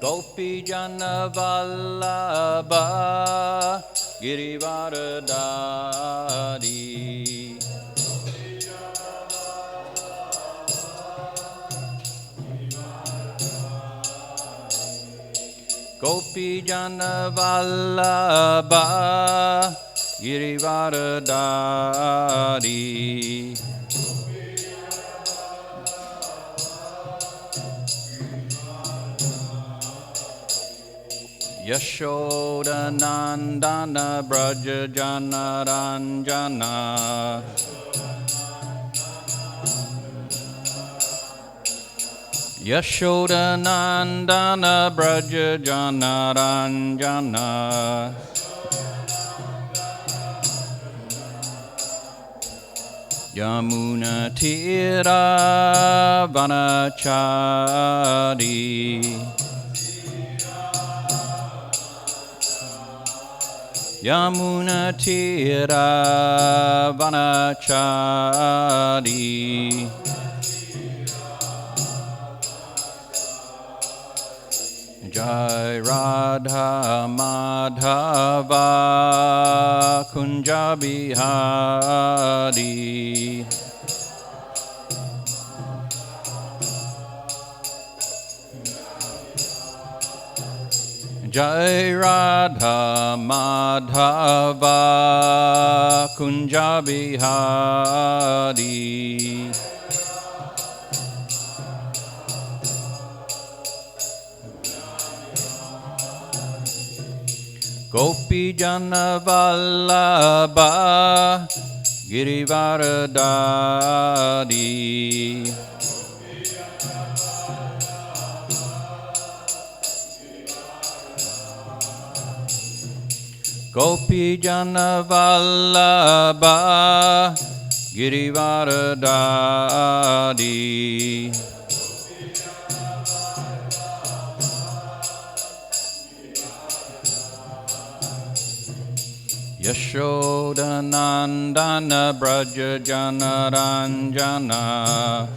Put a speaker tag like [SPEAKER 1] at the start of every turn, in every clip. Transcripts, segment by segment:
[SPEAKER 1] Gopi Jana Vallabha Girivaradari Gopi Jana Vallabha Girivaradari Yashoda Nandana Braja Jana Ranjana Yashoda Nandana Braja Jana Ranjana Yamuna Tira Vanachari Yamuna Tira Vanachari Jai Radha Madhava Kunja Bihari Jai Radha Madhava Kunja Bihari Gopi Jana Vallabha Girivaradari Gopi Jana Vallabha Girivaradari Yashoda Nandana Braja Jana Ranjana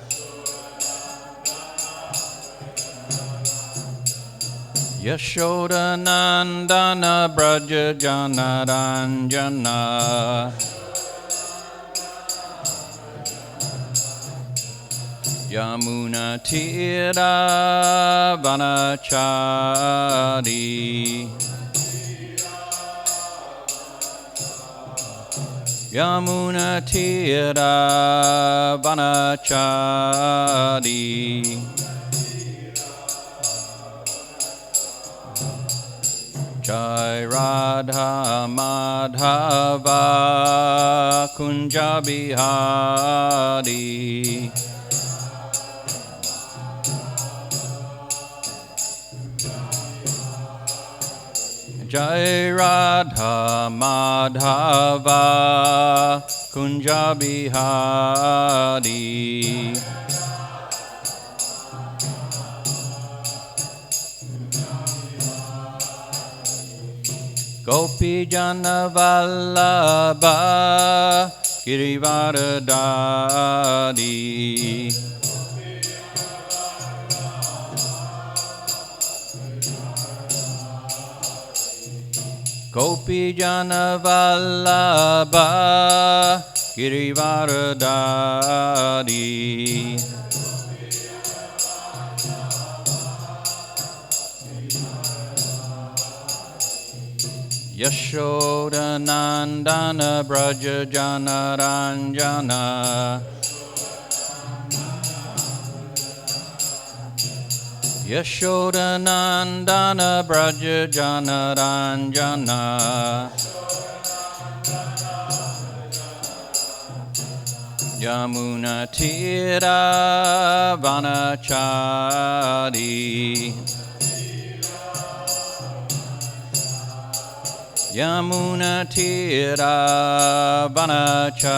[SPEAKER 1] Yashoda Nandana Braja Jana Ranjana Yamuna Tira Vanachari Yamuna Tira Vanachari Jai Radha Madhava Kunja Bihari Jai Radha Madhava Kunja Bihari Gopi Jana Vallabha Girivaradari Gopi Jana Vallabha Girivaradari Yashoda Nandana Braja Jana Ranjana Yashoda Nandana Braja Jana Ranjana Yamuna Tira Vanachari Yamuna Tira Vanachari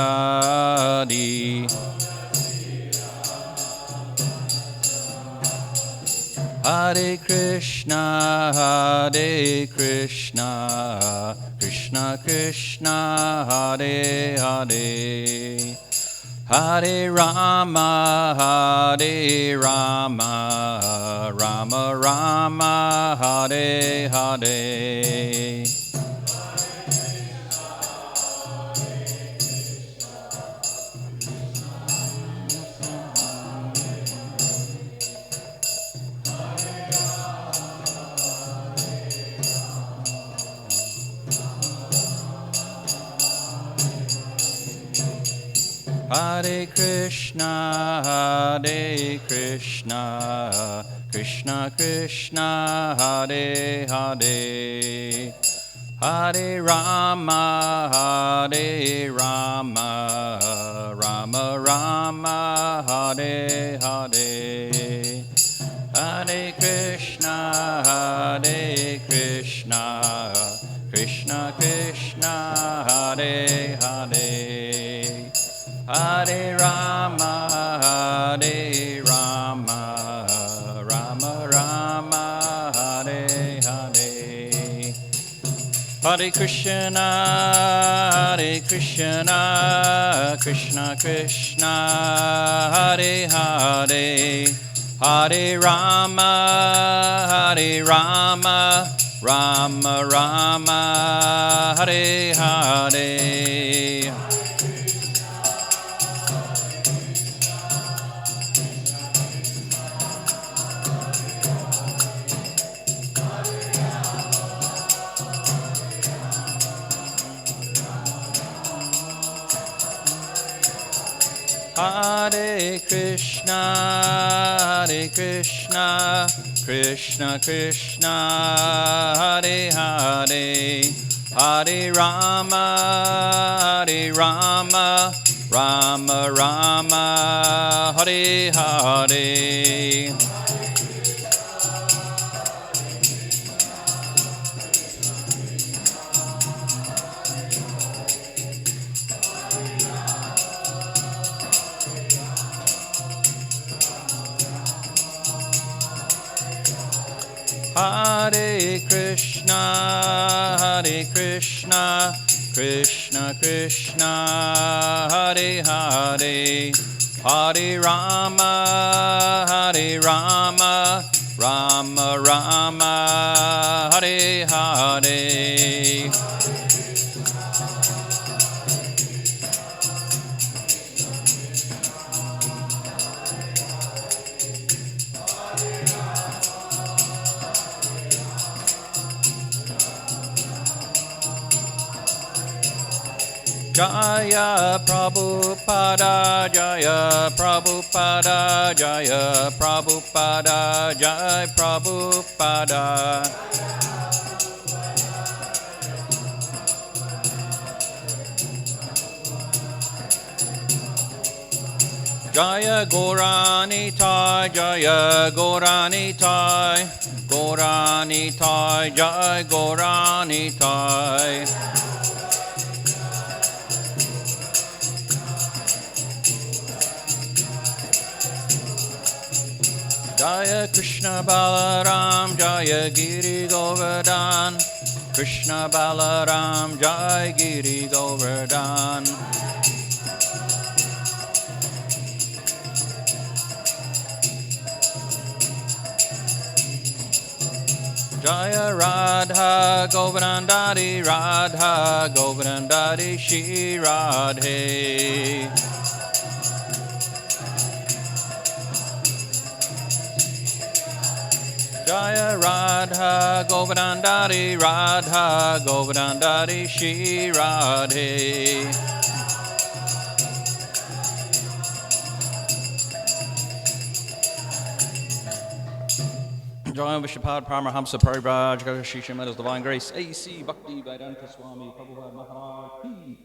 [SPEAKER 1] Hare Krishna, Hare Krishna, Krishna Krishna, Hare Hare Hare Rama, Hare Rama, Rama Rama, Hare Hare. Hare Krishna, Hare Krishna, Krishna Krishna, Hare Hare. Hare Rama, Hare Rama, Rama Rama, Hare Hare. Hare Krishna, Hare Krishna, Krishna Krishna, Hare Hare. Hare Rama, Hare Rama, Rama Rama, Hare Hare. Hare Krishna, Hare Krishna, Krishna Krishna, Hare Hare. Hare Rama, Hare Rama, Rama Rama, Hare Hare. Hare Krishna, Hare Krishna, Krishna Krishna, Hare Hare. Hare Rama, Hare Rama, Rama Rama, Hare Hare. Hare Krishna, Hare Krishna, Krishna Krishna, Hare Hare. Hare Rama, Hare Rama, Rama Rama, Hare Hare. Jaya Prabhupada, Jaya Prabhupada, Jaya Prabhupada, Jaya Prabhupada. Jaya Gauranitai, Jaya Gauranitai, Gauranitai, Jaya Gauranitai. Jaya Krishna Balaram, Jaya Giri Govardhan, Krishna Balaram, Jaya Giri Govardhan. Jaya Radha Govardhandari, Radha Govardhandari, Shri Radhe. Jaya Radha Govardhandari, Radha Govardhandari, Shri Radhe. Jaya Vishapad Paramahamsa Parivraj Shri Shrimad's Divine Grace A.C. Bhakti Vedanta Swami Prabhupada Maharaj Ki.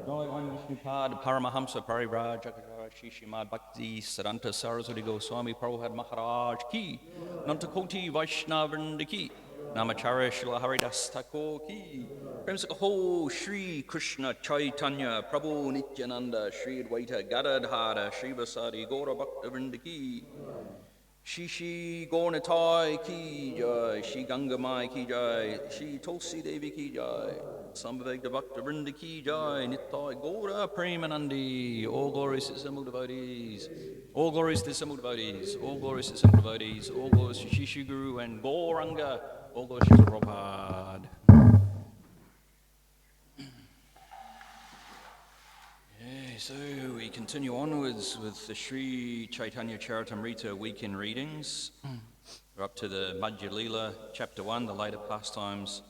[SPEAKER 1] Jaya Vishapad Paramahamsa Parivraj Shri Shrimad Bhakti Siddhanta Saraswati Goswami Prabhupada Maharaj Ki. Nantakoti Vaishnavrinda Ki. Namacharya Srila Haridas Thakur Ki. Prem Ho Shri Krishna Chaitanya Prabhu Nityananda Shri Advaita Gadadhara Shri Vasadi Gaura Bhaktavrinda Ki. Shri Gaurnatai Ki Jai, Shri Gangamai Ki Jai, Shri Tulsi Devi Ki Jai. Sambhavegda Bhakta Vrinda Ki Jai, Nittai Gaura Premanandi, all glories to simple devotees, all glories to simple devotees, all glories to simple devotees, all glories to Shishu Guru and Gauranga, all glories to Prabhupada. So we continue onwards with the Sri Caitanya Charitamrita weekend readings. We're up to the Madhya Leela, chapter 1, the later pastimes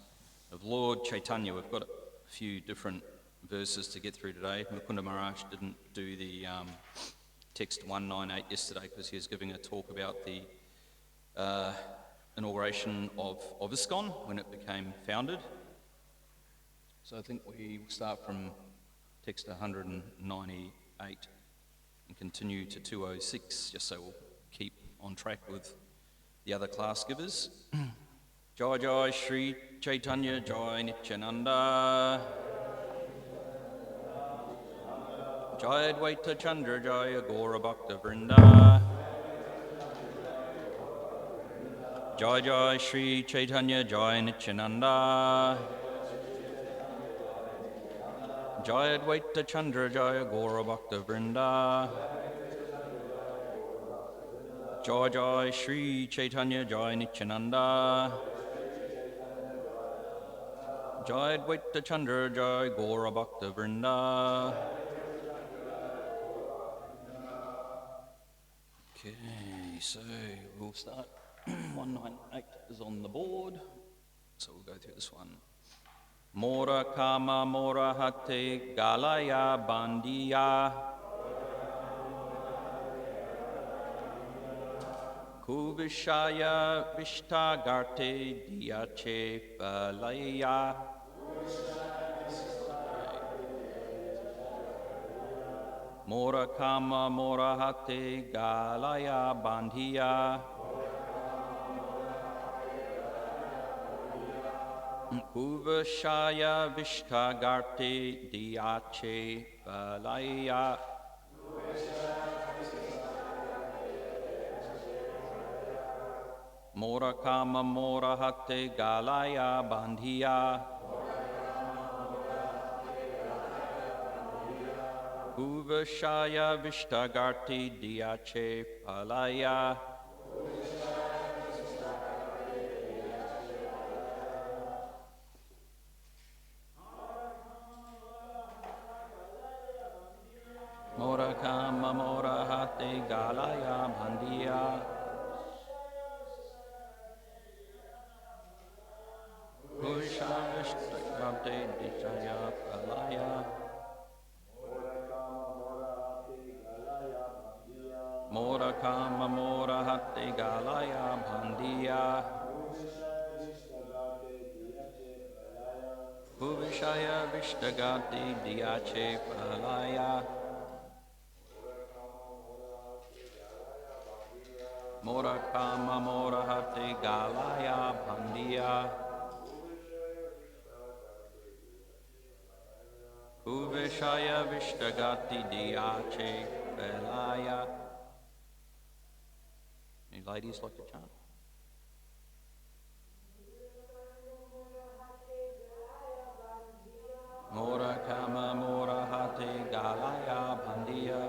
[SPEAKER 1] of Lord Caitanya. We've got a few different verses to get through today. Mukunda Maharaj didn't do the text 198 yesterday because he was giving a talk about the inauguration of ISKCON when it became founded. So I think we will start from text 198 and continue to 206, just so we'll keep on track with the other class givers. Jai Jai Sri Caitanya Jai Nityananda Jai Advaita Chandra Jai Agora Bhakta Vrinda Jai Jai Sri Caitanya Jai Nityananda Jai Advaita Chandra Jai Agora Bhakta Vrinda Jai Jai Sri Caitanya Jai Nityananda Jai Advaita Chandra Jai Gaura Bhakta Vrinda. Okay, so we'll start. 198 is on the board, so we'll go through this one. Mora Kama Mora Hate Galaya Bandiya Kuvishaya Vishtagarte Diache Palaya Mora Kama Mora Hate Galaya Bandhiya Kuvashaya Vishtagarte Diache Palaya Mora Kama Mora Hate Galaya Bandhiya Kuvashaya Vishtagarte Diache Palaya Mora Kama Mora Hate Galaya Bandhiya Kuvashaya Vishtagarte Diache Palaya Mora Kama Mora Hate Galaya Bandhiya Kuvashaya Vishtagate Diache Palaya Mora Kama Mora Hate Galaya Bandhiya Kuvashaya Vishtagate Diache Palaya. Any ladies like to chant? Mora Kama Mora Hate Galaya Bandhiya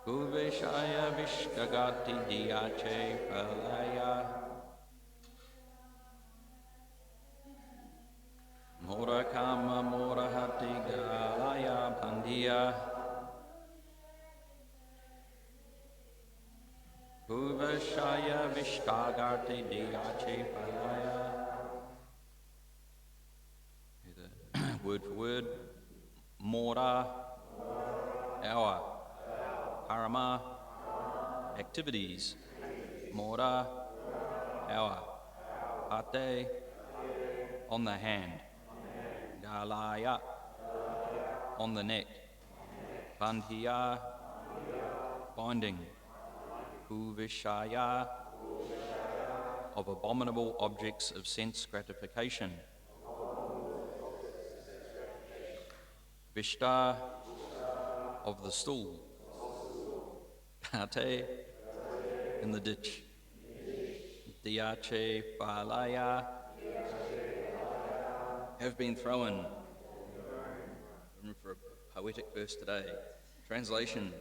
[SPEAKER 1] Kuvashaya Vishtagati Diache Palaya Mora Kama Mora Hate Galaya Bandhiya Kuvashaya Vishtagati Diache Palaya. Word for word. Mora, hour. Parama, activities. Mora, hour. Hate, on the hand. Galaya, on the neck. Bandhiya, binding. Kuvishaya, of abominable objects of sense gratification. Vishta, of the stool. Kate, in the ditch. Diache Phalaya have been thrown. Room for a poetic verse today. Translation: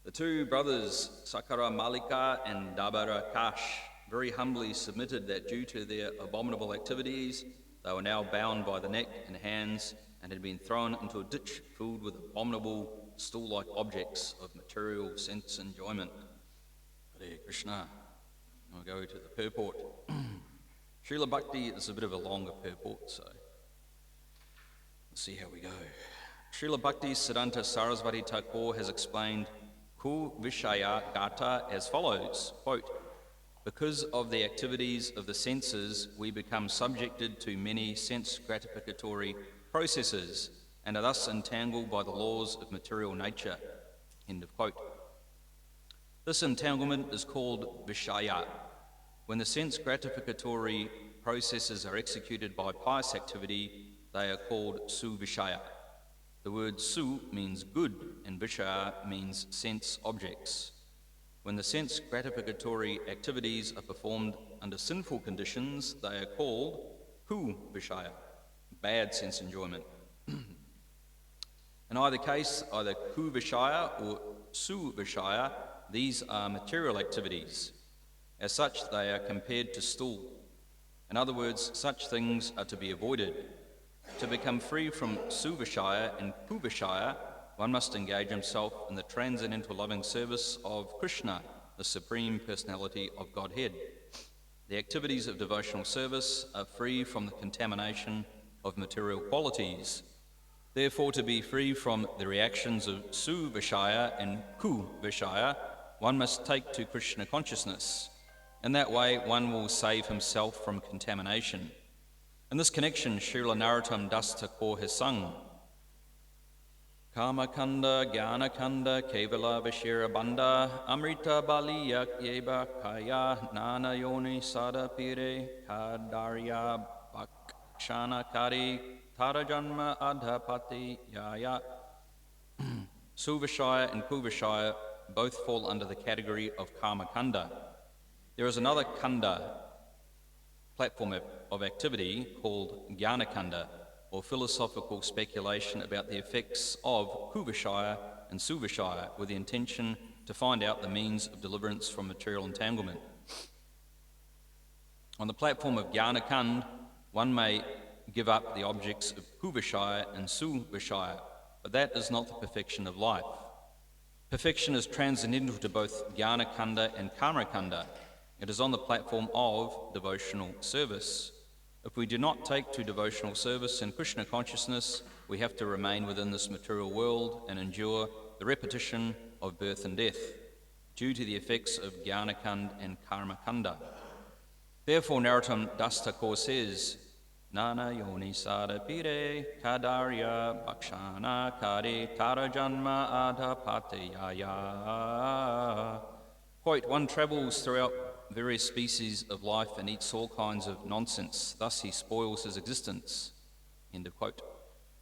[SPEAKER 1] the two brothers Sakara Malika and Dabara Kash very humbly submitted that due to their abominable activities, they were now bound by the neck and hands and had been thrown into a ditch filled with abominable stool-like objects of material sense enjoyment. Hare Krishna. I'll go to the purport. Srila Bhakti is a bit of a longer purport, so let's see how we go. Srila Bhakti Siddhanta Sarasvati Thakur has explained Ku Vishaya Gata as follows, quote, because of the activities of the senses, we become subjected to many sense gratificatory processes and are thus entangled by the laws of material nature, end of quote. This entanglement is called Vishaya. When the sense gratificatory processes are executed by pious activity, they are called Suvishaya. The word Su means good and Vishaya means sense objects. When the sense gratificatory activities are performed under sinful conditions, they are called Ku Vishaya, bad sense enjoyment. In either case, either Ku Vishaya or Su Vishaya, these are material activities. As such, they are compared to stool. In other words, such things are to be avoided. To become free from Suvishaya and Kuvishaya, one must engage himself in the transcendental loving service of Krishna, the Supreme Personality of Godhead. The activities of devotional service are free from the contamination of material qualities. Therefore, to be free from the reactions of Suvishaya and Kuvishaya, one must take to Krishna consciousness. In that way, one will save himself from contamination. In this connection, Srila Narottam Das Thakur has sung Kama Kanda, Jnana Kanda, Kevala Vishira Banda, Amrita Baliya Yeba Kaya, Nana Yoni Sada Pire, Kadarya Bhakshana Kari, Tarajanma Adhapati Yaya. Suvishaya and Kuvishaya both fall under the category of Kama Kanda. There is another Kanda, platform of activity, called Jnana Kanda, or philosophical speculation about the effects of Kuvishaya and Suvishaya with the intention to find out the means of deliverance from material entanglement. On the platform of Jnana Kanda, one may give up the objects of Kuvishaya and Suvishaya, but that is not the perfection of life. Perfection is transcendental to both Jnana Kanda and Karma Kanda. It is on the platform of devotional service. If we do not take to devotional service in Krishna consciousness, we have to remain within this material world and endure the repetition of birth and death due to the effects of Jnana Kanda and Karma Kanda. Therefore, Narottam Das Thakur says, Nana Yoni Sada Pire Kadarya Bhakshana Kari Tara Janma Adhapateyaya. Quote, one travels throughout various species of life and eats all kinds of nonsense. Thus he spoils his existence. End of quote.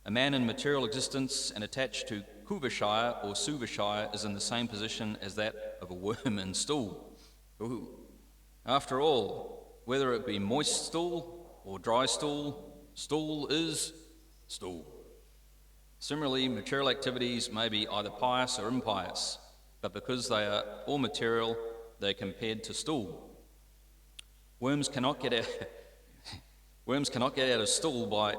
[SPEAKER 1] A man in material existence and attached to Kuvishaya or Suvishaya is in the same position as that of a worm in stool. Ooh. After all, whether it be moist stool or dry stool, stool is stool. Similarly, material activities may be either pious or impious, but because they are all material, they are compared to stool. Worms cannot get out of stool by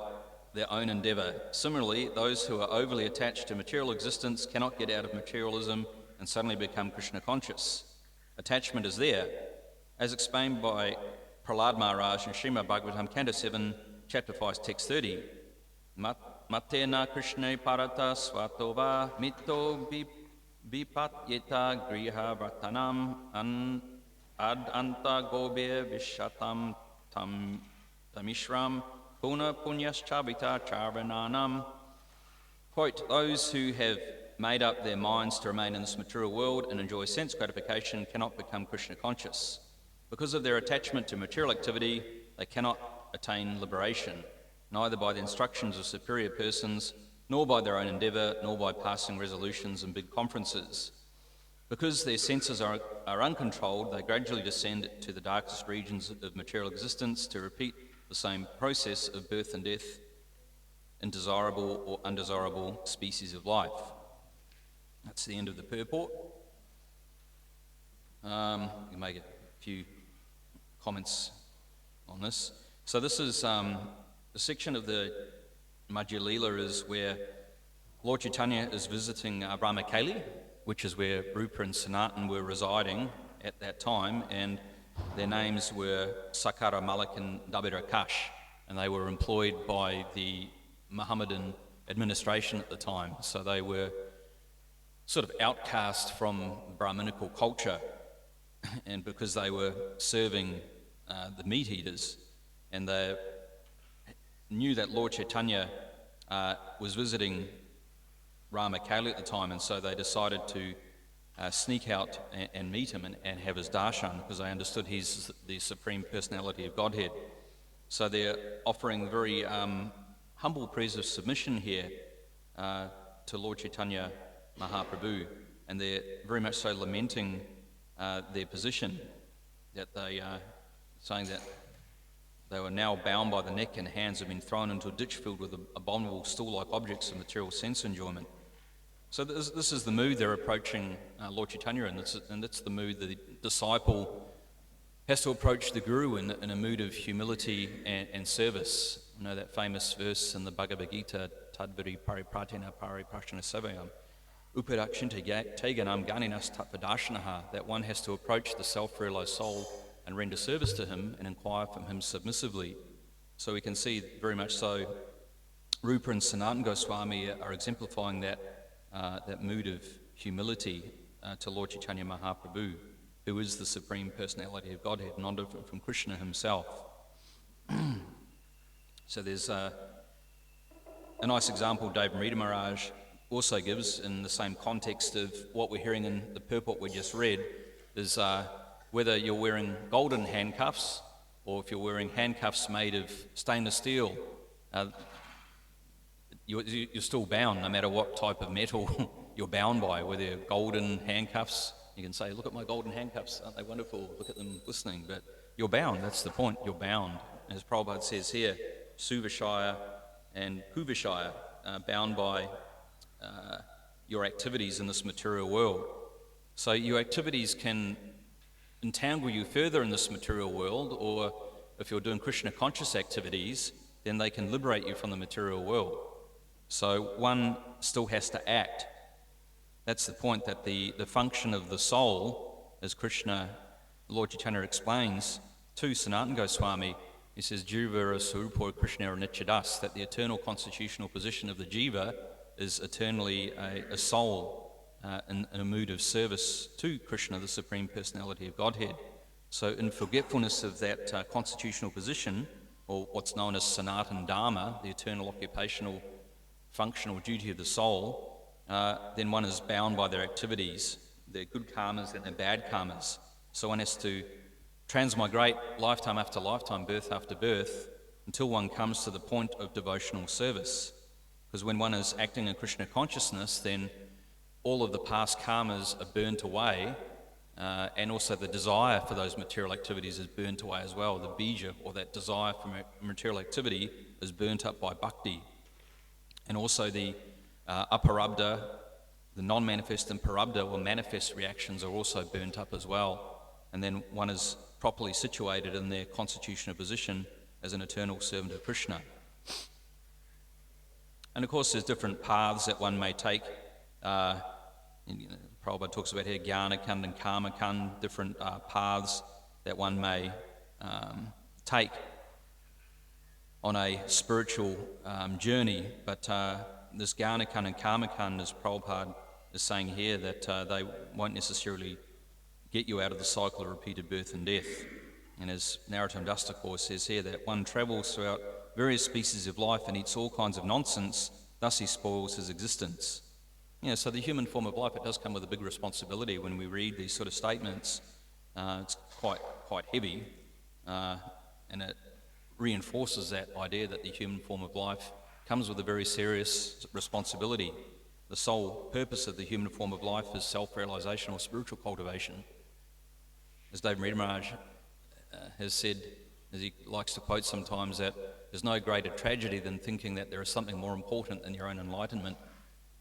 [SPEAKER 1] their own endeavour. Similarly, those who are overly attached to material existence cannot get out of materialism and suddenly become Krishna conscious. Attachment is there, as explained by Prahlad Maharaj in Srimad Bhagavatam, Canto 7, Chapter 5, Text 30. Matena Krishna Parata Svatova Mito Vipatyeta Griha Vratanam Ad Anta Gobe Vishatam Tamishram Puna Punyas Chabita Charvananam. Quote, those who have made up their minds to remain in this material world and enjoy sense gratification cannot become Krishna conscious. Because of their attachment to material activity, they cannot attain liberation, neither by the instructions of superior persons, nor by their own endeavour, nor by passing resolutions in big conferences. Because their senses are uncontrolled, they gradually descend to the darkest regions of material existence to repeat the same process of birth and death in desirable or undesirable species of life. That's the end of the purport. You can make a few comments on this. So this is the section of the Madhya Leela is where Lord Caitanya is visiting Brahmakali, which is where Rupa and Sanatan were residing at that time, and their names were Sakara, Malik and Dabir Akash, and they were employed by the Mohammedan administration at the time, so they were sort of outcast from Brahminical culture, and because they were serving the meat eaters, and they knew that Lord Caitanya was visiting Ramakali at the time, and so they decided to sneak out and meet him and have his darshan, because they understood he's the Supreme Personality of Godhead. So they're offering very humble prayers of submission here to Lord Caitanya Mahaprabhu, and they're very much so lamenting their position, that they are saying that they were now bound by the neck and hands, have been thrown into a ditch filled with abominable stool-like objects of material sense enjoyment. So this is the mood they're approaching Lord Caitanya in, and it's the mood the disciple has to approach the Guru in a mood of humility and service. You know that famous verse in the Bhagavad Gita, Tadvari Paripratina Pariprashana Savayam, Upadakshinta Teganam Ganinas Tatpadashanaha, that one has to approach the self-realized soul and render service to him and inquire from him submissively. So we can see very much so Rupa and Sanatan Goswami are exemplifying that mood of humility to Lord Caitanya Mahaprabhu, who is the Supreme Personality of Godhead, not different from Krishna himself. So there's a nice example Caitanya Maharaj also gives in the same context of what we're hearing in the purport we just read, is whether you're wearing golden handcuffs or if you're wearing handcuffs made of stainless steel, you're still bound no matter what type of metal you're bound by, whether you're golden handcuffs. You can say, look at my golden handcuffs, aren't they wonderful? Look at them glistening. But you're bound, that's the point, you're bound. As Prabhupada says here, Suvashaya and Puvashaya, bound by your activities in this material world. So your activities can entangle you further in this material world, or if you're doing Krishna conscious activities, then they can liberate you from the material world. So one still has to act. That's the point, that the function of the soul, as Krishna, Lord Caitanya explains to Sanatan Goswami, he says, Jiva Sarupor Krishna Nichadas, that the eternal constitutional position of the jiva is eternally a soul in a mood of service to Krishna, the Supreme Personality of Godhead. So in forgetfulness of that constitutional position, or what's known as Sanatan Dharma, the eternal occupational functional duty of the soul, then one is bound by their activities, their good karmas and their bad karmas. So one has to transmigrate lifetime after lifetime, birth after birth, until one comes to the point of devotional service. Because when one is acting in Krishna consciousness, then all of the past karmas are burnt away, and also the desire for those material activities is burnt away as well. The bija, or that desire for material activity, is burnt up by bhakti. And also the aparabdha, the non-manifest and parabdha, or manifest reactions, are also burnt up as well. And then one is properly situated in their constitutional position as an eternal servant of Krishna. And of course there's different paths that one may take. Prabhupada talks about here Jnana-kand and Karma-kand, different paths that one may take on a spiritual journey. But this Jnana-kand and Karma-kand, as Prabhupada is saying here, that they won't necessarily get you out of the cycle of repeated birth and death. And as Narottam Das Thakur says here, that one travels throughout various species of life and eats all kinds of nonsense, thus he spoils his existence. So the human form of life, it does come with a big responsibility. When we read these sort of statements, it's quite heavy, and it reinforces that idea that the human form of life comes with a very serious responsibility. the sole purpose of the human form of life is self-realization or spiritual cultivation. As David Maharaj has said, as he likes to quote sometimes, that there's no greater tragedy than thinking that there is something more important than your own enlightenment.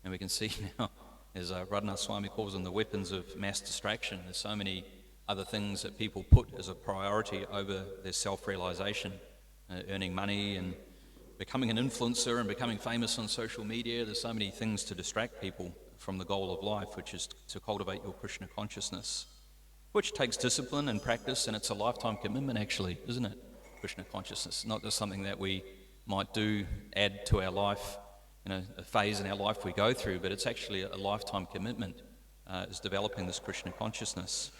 [SPEAKER 1] And we can see now, as Radhanath Swami calls them, the weapons of mass distraction. There's so many other things that people put as a priority over their self-realization, earning money and becoming an influencer and becoming famous on social media. There's so many things to distract people from the goal of life, which is to cultivate your Krishna consciousness, which takes discipline and practice, and it's a lifetime commitment actually, isn't it? Krishna consciousness, not just something that we might do, add to our life, a phase in our life we go through, but it's actually a lifetime commitment, is developing this Krishna consciousness.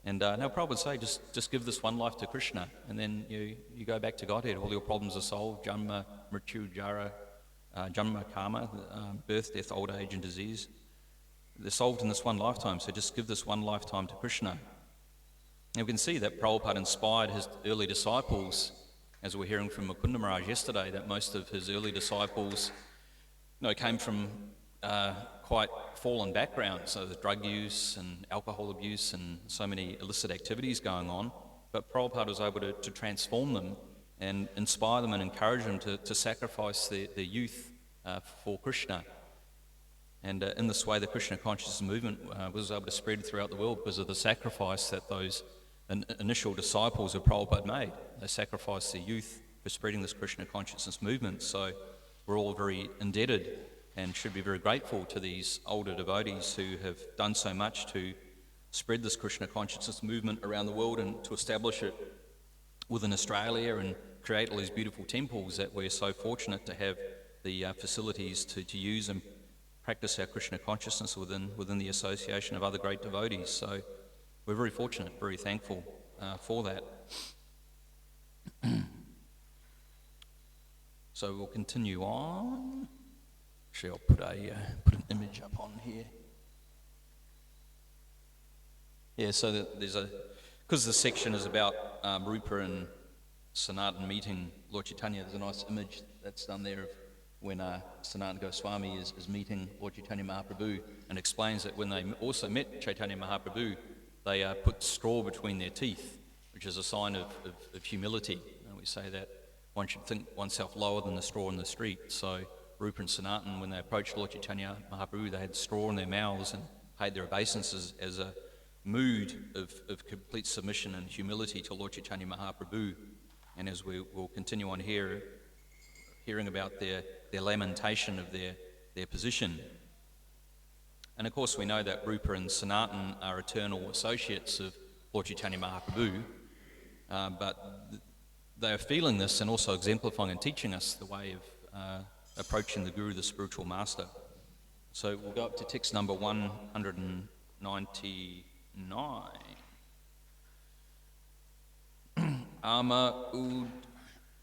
[SPEAKER 1] And now Prabhupada would say, just give this one life to Krishna, and then you go back to Godhead. All your problems are solved. Janma, Mrityu, Jara, Janma, Karma, birth, death, old age, and disease. They're solved in this one lifetime, so just give this one lifetime to Krishna. And we can see that Prabhupada inspired his early disciples, as we're hearing from Mukunda Maharaj yesterday, that most of his early disciples came from quite fallen backgrounds, so there's drug use and alcohol abuse and so many illicit activities going on. But Prabhupada was able to transform them and inspire them and encourage them to sacrifice their youth for Krishna. And in this way, the Krishna consciousness movement was able to spread throughout the world because of the sacrifice that those initial disciples of Prabhupada made. They sacrificed their youth for spreading this Krishna consciousness movement. So we're all very indebted and should be very grateful to these older devotees who have done so much to spread this Krishna consciousness movement around the world and to establish it within Australia and create all these beautiful temples that we're so fortunate to have the facilities to use and practice our Krishna consciousness within the association of other great devotees. So we're very fortunate, very thankful for that. So we'll continue on. Actually, I'll put an image up on here. Yeah, so because the section is about Rupa and Sanatan meeting Lord Caitanya, there's a nice image that's done there of when Sanatan Goswami is meeting Lord Caitanya Mahaprabhu, and explains that when they also met Caitanya Mahaprabhu, they put straw between their teeth, which is a sign of humility. And we say that one should think oneself lower than the straw in the street. So Rupa and Sanatan, when they approached Lord Caitanya Mahaprabhu, they had straw in their mouths and paid their obeisances as a mood of complete submission and humility to Lord Caitanya Mahaprabhu. And as we will continue on here, hearing about their lamentation of their position. And of course we know that Rupa and Sanatan are eternal associates of Lord Caitanya Mahaprabhu, but they are feeling this and also exemplifying and teaching us the way of approaching the Guru, the spiritual master. So we'll go up to text number 199. Ama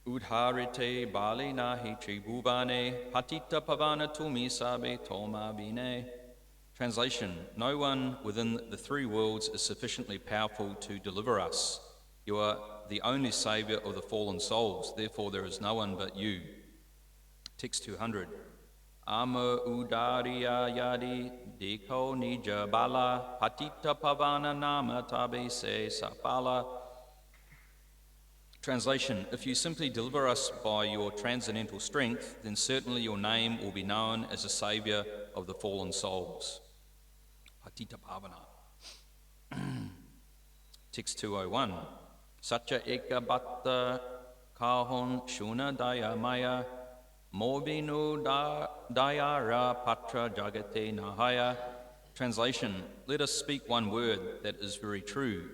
[SPEAKER 1] udharite bali nahi tribhuvane patita pavana tumi sabe toma bine. Translation: no one within the three worlds is sufficiently powerful to deliver us. You are the only saviour of the fallen souls, therefore there is no one but you. Text 200. Ama udariya yadi deko nija bala patita pavana nama tabe se sapala. Translation: if you simply deliver us by your transcendental strength, then certainly your name will be known as a saviour of the fallen souls. Patita pavana. Text 201. Satya eka bhatta kahon shuna daya maya mobinu dayara patra jagate nahaya. Translation: let us speak one word that is very true.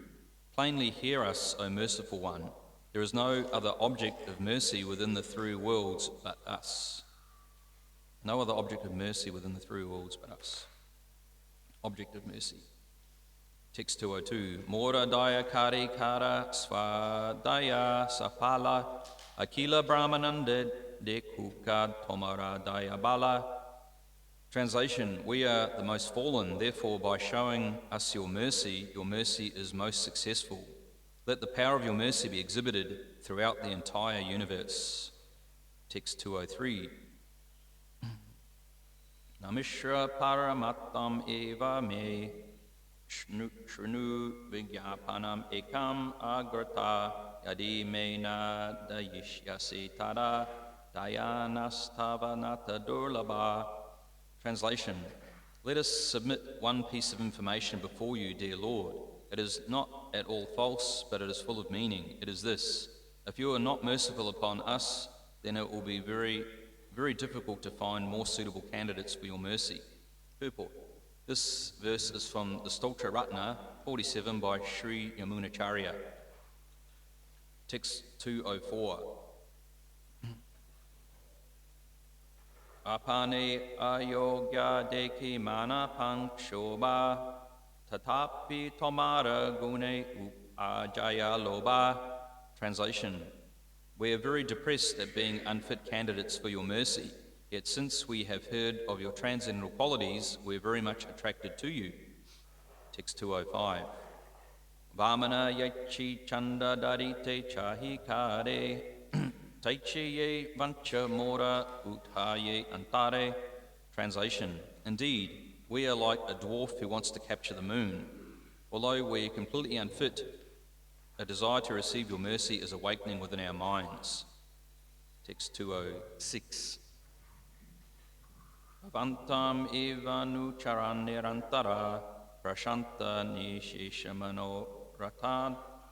[SPEAKER 1] Plainly hear us, O merciful one. There is no other object of mercy within the three worlds but us. No other object of mercy within the three worlds but us. Object of mercy. Text 202. Mora daya kari kara svadaya sapala akila brahmananda dekuka tomara daya bala. Translation: we are the most fallen, therefore by showing us your mercy is most successful. Let the power of your mercy be exhibited throughout the entire universe. Text 203. Amishra Paramattam Eva Me Shrinu Vigyapanam Ekam Agrata Yadi Mena Dayishyasi Tada Dayanastavanata Durlaba. Translation: Let us submit one piece of information before you, dear Lord. It is not at all false, but it is full of meaning. It is this: if you are not merciful upon us, then it will be very, very difficult to find more suitable candidates for your mercy. Purport: This verse is from the Stotra Ratna 47 by Sri Yamunacharya. Text 204. Apane ayogya deki mana pankshoba tatapi tomara gune ajaya loba. Translation: We are very depressed at being unfit candidates for your mercy, yet since we have heard of your transcendental qualities, we are very much attracted to you. Text 205. Vamana yachi chanda darite chahi kare taichiye vancha mora uthaye antare. Translation: Indeed, we are like a dwarf who wants to capture the moon. Although we are completely unfit, a desire to receive your mercy is awakening within our minds. Text 206. Avantam evanu charanirantara prashanta nisheshamano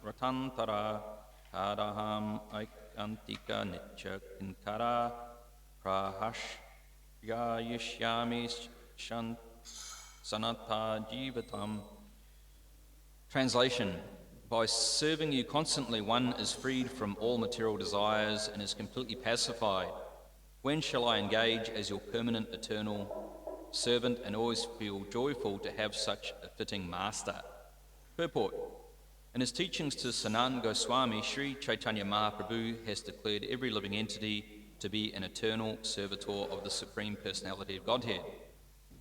[SPEAKER 1] ratantara kadaham aikantika nitya kinkara prahashyayishyami sanata jivatam. Translation: By serving you constantly, one is freed from all material desires and is completely pacified. When shall I engage as your permanent eternal servant and always feel joyful to have such a fitting master? Purport: In his teachings to Sanatana Goswami, Sri Caitanya Mahaprabhu has declared every living entity to be an eternal servitor of the Supreme Personality of Godhead.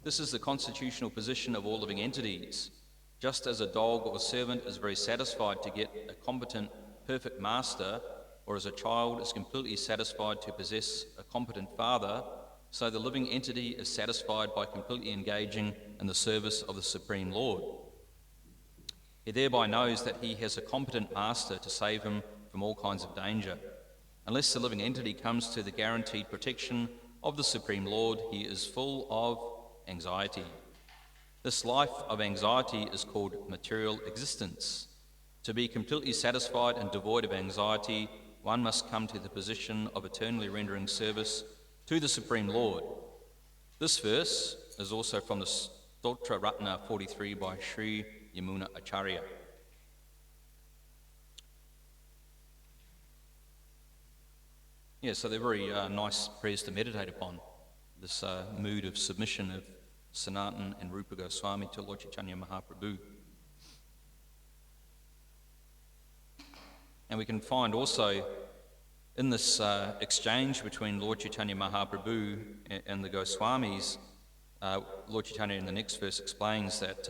[SPEAKER 1] This is the constitutional position of all living entities. Just as a dog or servant is very satisfied to get a competent, perfect master, or as a child is completely satisfied to possess a competent father, so the living entity is satisfied by completely engaging in the service of the Supreme Lord. He thereby knows that he has a competent master to save him from all kinds of danger. Unless the living entity comes to the guaranteed protection of the Supreme Lord, he is full of anxiety. This life of anxiety is called material existence. To be completely satisfied and devoid of anxiety, one must come to the position of eternally rendering service to the Supreme Lord. This verse is also from the Stotra Ratna 43 by Sri Yamuna Acharya. Yeah, so they're very nice prayers to meditate upon, this mood of submission of Sanatana and Rupa Goswami to Lord Caitanya Mahaprabhu. And we can find also in this exchange between Lord Caitanya Mahaprabhu and the Goswamis, Lord Caitanya in the next verse explains that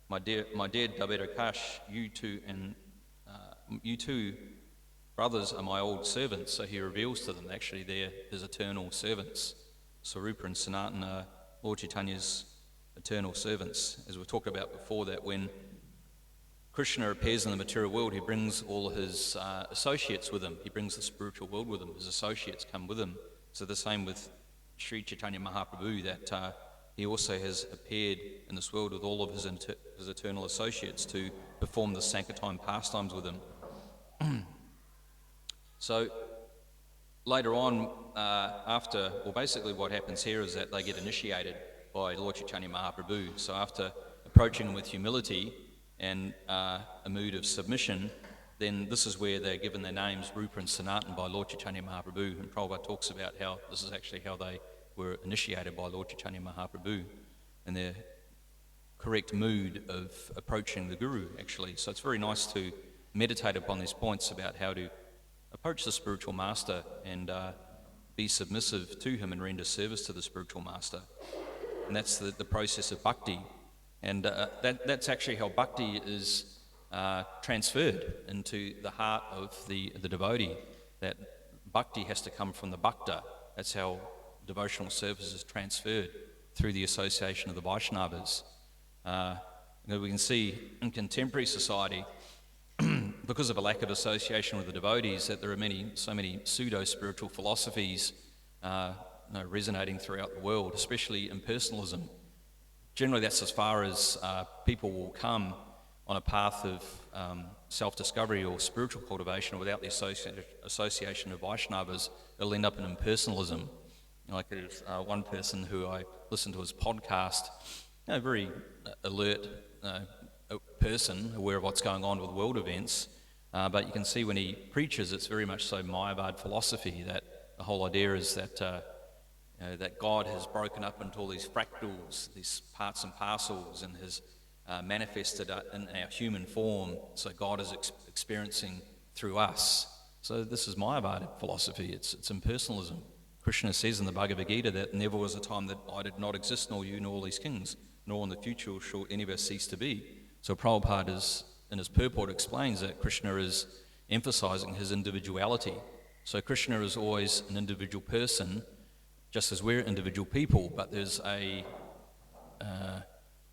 [SPEAKER 1] my dear Dandakaranya, you two brothers are my old servants. So he reveals to them actually they're his eternal servants. So Rupa and Sanatana are Lord Chaitanya's eternal servants. As we've talked about before, that when Krishna appears in the material world, he brings all his associates with him. He brings the spiritual world with him. His associates come with him. So the same with Sri Caitanya Mahaprabhu, that he also has appeared in this world with all of his eternal associates to perform the Sankirtan pastimes with him. So later on, basically what happens here is that they get initiated by Lord Caitanya Mahaprabhu. So after approaching him with humility and a mood of submission, then this is where they're given their names, Rupa and Sanatana, by Lord Caitanya Mahaprabhu. And Prabhupada talks about how this is actually how they were initiated by Lord Caitanya Mahaprabhu and their correct mood of approaching the Guru, actually. So it's very nice to meditate upon these points about how to approach the spiritual master and be submissive to him and render service to the spiritual master. And that's the process of bhakti. And that's actually how bhakti is transferred into the heart of the devotee. That bhakti has to come from the bhakta. That's how devotional service is transferred. through the association of the Vaishnavas. We can see in contemporary society, because of a lack of association with the devotees, that there are so many pseudo-spiritual philosophies resonating throughout the world, especially impersonalism. Generally, that's as far as people will come on a path of self-discovery or spiritual cultivation without the association of Vaishnavas. It'll end up in impersonalism. Like there's one person who I listened to his podcast, a very alert person, aware of what's going on with world events, but you can see when he preaches, it's very much so Mayavad philosophy, that the whole idea is that that God has broken up into all these fractals, these parts and parcels, and has manifested in our human form, so God is experiencing through us. So this is Mayavad philosophy, it's impersonalism. Krishna says in the Bhagavad Gita that never was a time that I did not exist, nor you, nor all these kings, nor in the future shall any of us cease to be. So Prabhupada in his purport explains that Krishna is emphasizing his individuality. So Krishna is always an individual person, just as we're individual people, but there's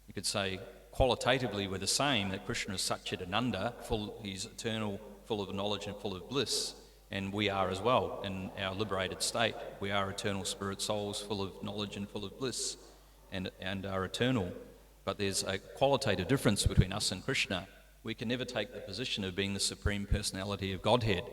[SPEAKER 1] you could say, qualitatively we're the same, that Krishna is Satchidananda, he's eternal, full of knowledge and full of bliss, and we are as well in our liberated state. We are eternal spirit souls, full of knowledge and full of bliss, and are eternal. But there's a qualitative difference between us and Krishna. We can never take the position of being the Supreme Personality of Godhead.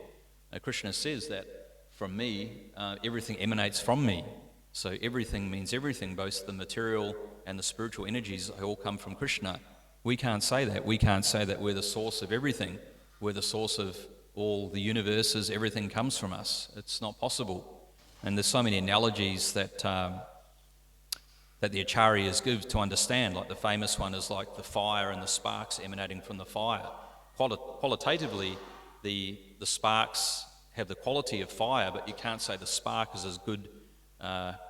[SPEAKER 1] Krishna says that from me, everything emanates from me. So everything means everything, both the material and the spiritual energies, they all come from Krishna. We can't say that. We can't say that we're the source of everything. We're the source of all the universes. Everything comes from us. It's not possible. And there's so many analogies that the Acharyas give to understand. Like the famous one is like the fire and the sparks emanating from the fire. Qualitatively, the sparks have the quality of fire, but you can't say the spark is as good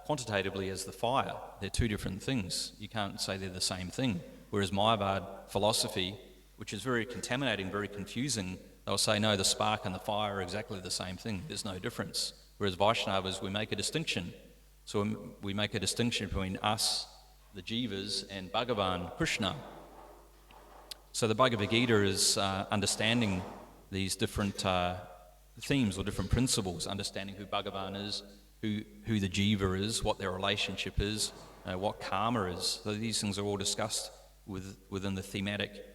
[SPEAKER 1] quantitatively as the fire. They're two different things. You can't say they're the same thing. Whereas Mayavad philosophy, which is very contaminating, very confusing, they'll say, no, the spark and the fire are exactly the same thing. There's no difference. Whereas Vaishnavas, we make a distinction. So we make a distinction between us, the jivas, and Bhagavan, Krishna. So the Bhagavad Gita is understanding these different themes or different principles, understanding who Bhagavan is, who the jiva is, what their relationship is, what karma is. So these things are all discussed within the thematic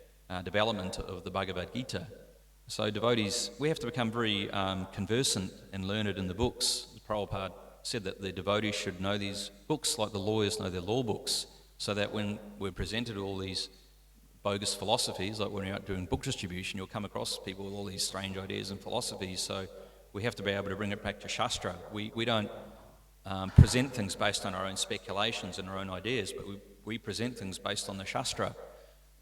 [SPEAKER 1] development of the Bhagavad Gita. So devotees, we have to become very conversant and learned in the books. Prabhupada said that the devotees should know these books like the lawyers know their law books, so that when we're presented all these bogus philosophies, like when you're out doing book distribution, you'll come across people with all these strange ideas and philosophies. So we have to be able to bring it back to Shastra. We don't present things based on our own speculations and our own ideas, but we present things based on the Shastra,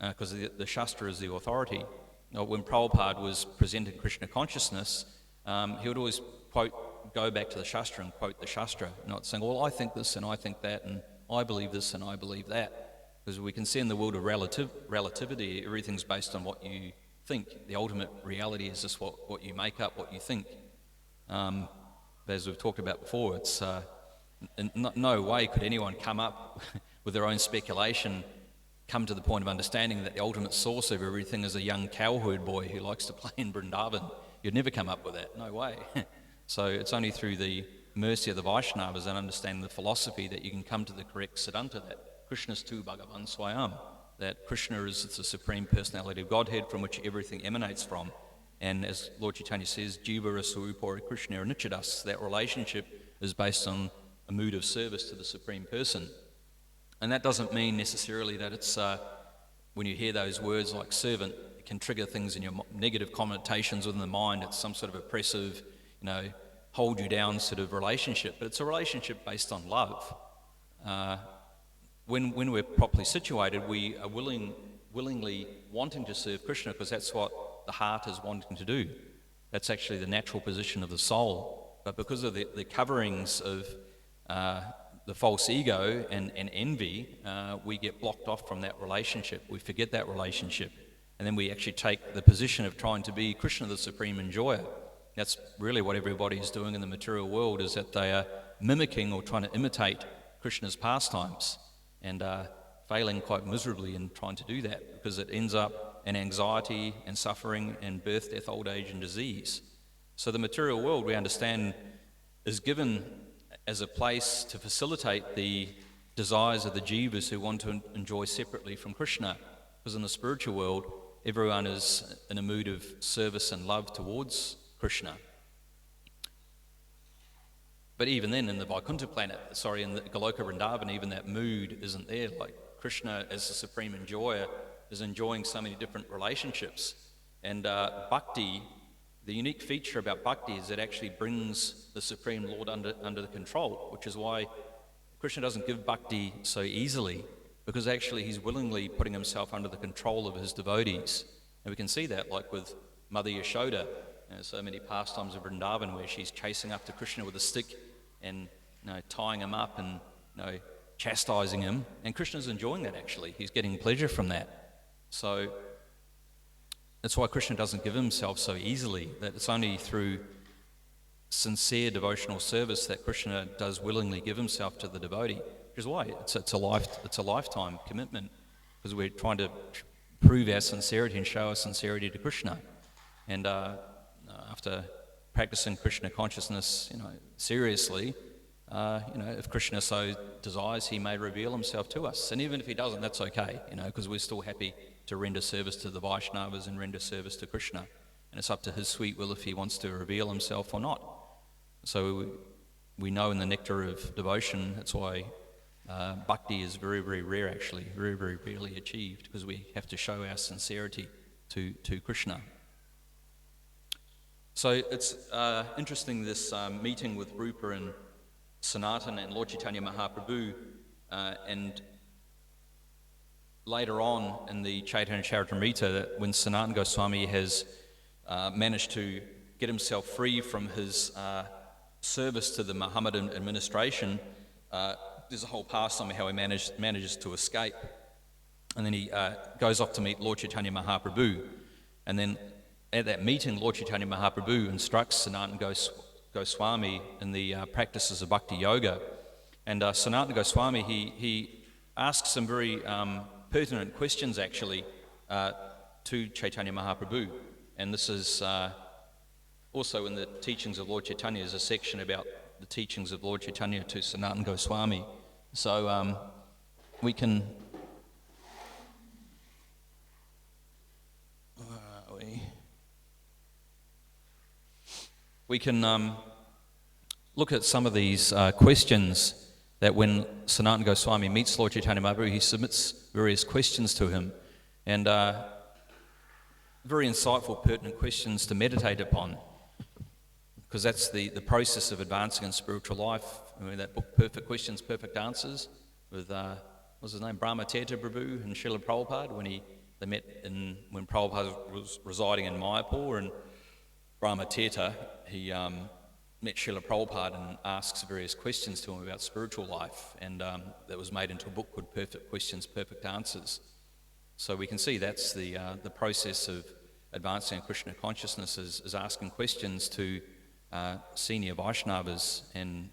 [SPEAKER 1] because the Shastra is the authority. When Prabhupada was presenting Krishna consciousness, he would always go back to the Shastra and quote the Shastra, not saying, well, I think this and I think that, and I believe this and I believe that. Because we can see in the world of relativity, everything's based on what you think. The ultimate reality is just what you make up, what you think. As we've talked about before, it's in no way could anyone come up with their own speculation, come to the point of understanding that the ultimate source of everything is a young cowherd boy who likes to play in Vrindavan. You'd never come up with that, no way. So it's only through the mercy of the Vaishnavas and understanding the philosophy that you can come to the correct Siddhanta, that Krishna's tu Bhagavan Swayam, that Krishna is the Supreme Personality of Godhead from which everything emanates from. And as Lord Caitanya says, Jiva Rasarupara Krishna Nichadas, that relationship is based on a mood of service to the Supreme Person. And that doesn't mean necessarily that it's, when you hear those words like servant, it can trigger things in your negative connotations within the mind. It's some sort of oppressive, hold you down sort of relationship. But it's a relationship based on love. When we're properly situated, we are willingly wanting to serve Krishna, because that's what the heart is wanting to do. That's actually the natural position of the soul. But because of the coverings of the false ego and envy, we get blocked off from that relationship. We forget that relationship. And then we actually take the position of trying to be Krishna, the supreme enjoyer. That's really what everybody is doing in the material world, is that they are mimicking or trying to imitate Krishna's pastimes. and failing quite miserably in trying to do that, because it ends up in anxiety and suffering and birth, death, old age, and disease. So the material world, we understand, is given as a place to facilitate the desires of the jivas who want to enjoy separately from Krishna, because in the spiritual world, everyone is in a mood of service and love towards Krishna. But even then, in the Vaikuntha planet, in the Goloka Vrindavan, even that mood isn't there. Like Krishna, as the supreme enjoyer, is enjoying so many different relationships. And bhakti, the unique feature about bhakti is it actually brings the Supreme Lord under the control, which is why Krishna doesn't give bhakti so easily, because actually he's willingly putting himself under the control of his devotees. And we can see that like with Mother Yashoda, so many pastimes of Vrindavan where she's chasing after Krishna with a stick and tying him up and chastising him. And Krishna's enjoying that actually. He's getting pleasure from that. So that's why Krishna doesn't give himself so easily, that it's only through sincere devotional service that Krishna does willingly give himself to the devotee. Which is why it's a lifetime commitment, because we're trying to prove our sincerity and show our sincerity to Krishna. And after practicing Krishna consciousness, seriously, if Krishna so desires, he may reveal himself to us. And even if he doesn't, that's okay, because we're still happy to render service to the Vaishnavas and render service to Krishna. And it's up to his sweet will if he wants to reveal himself or not. So we know in the nectar of devotion, that's why bhakti is very, very rare actually, very, very rarely achieved, because we have to show our sincerity to Krishna. So it's interesting, this meeting with Rupa and Sanatana and Lord Caitanya Mahaprabhu, and later on in the Caitanya Charitamrita, that when Sanatana Goswami has managed to get himself free from his service to the Mohammedan administration, there's a whole pastime how he manages to escape. And then he goes off to meet Lord Caitanya Mahaprabhu. And then at that meeting, Lord Caitanya Mahaprabhu instructs Sanatana Goswami in the practices of bhakti yoga. And Sanatana Goswami, he asks some very pertinent questions actually to Caitanya Mahaprabhu. And this is also in the teachings of Lord Caitanya. There's a section about the teachings of Lord Caitanya to Sanatana Goswami. So we can look at some of these questions that when Sanatana Goswami meets Lord Caitanya Mahaprabhu, he submits various questions to him, and very insightful, pertinent questions to meditate upon, because that's the process of advancing in spiritual life. I mean, that book, Perfect Questions, Perfect Answers, with, what's his name, Brahmateta Prabhu and Srila Prabhupada, when they met when Prabhupada was residing in Mayapur, and Brahmateta, he met Srila Prabhupada and asks various questions to him about spiritual life, and that was made into a book called Perfect Questions, Perfect Answers. So we can see that's the process of advancing in Krishna consciousness is asking questions to senior Vaishnavas and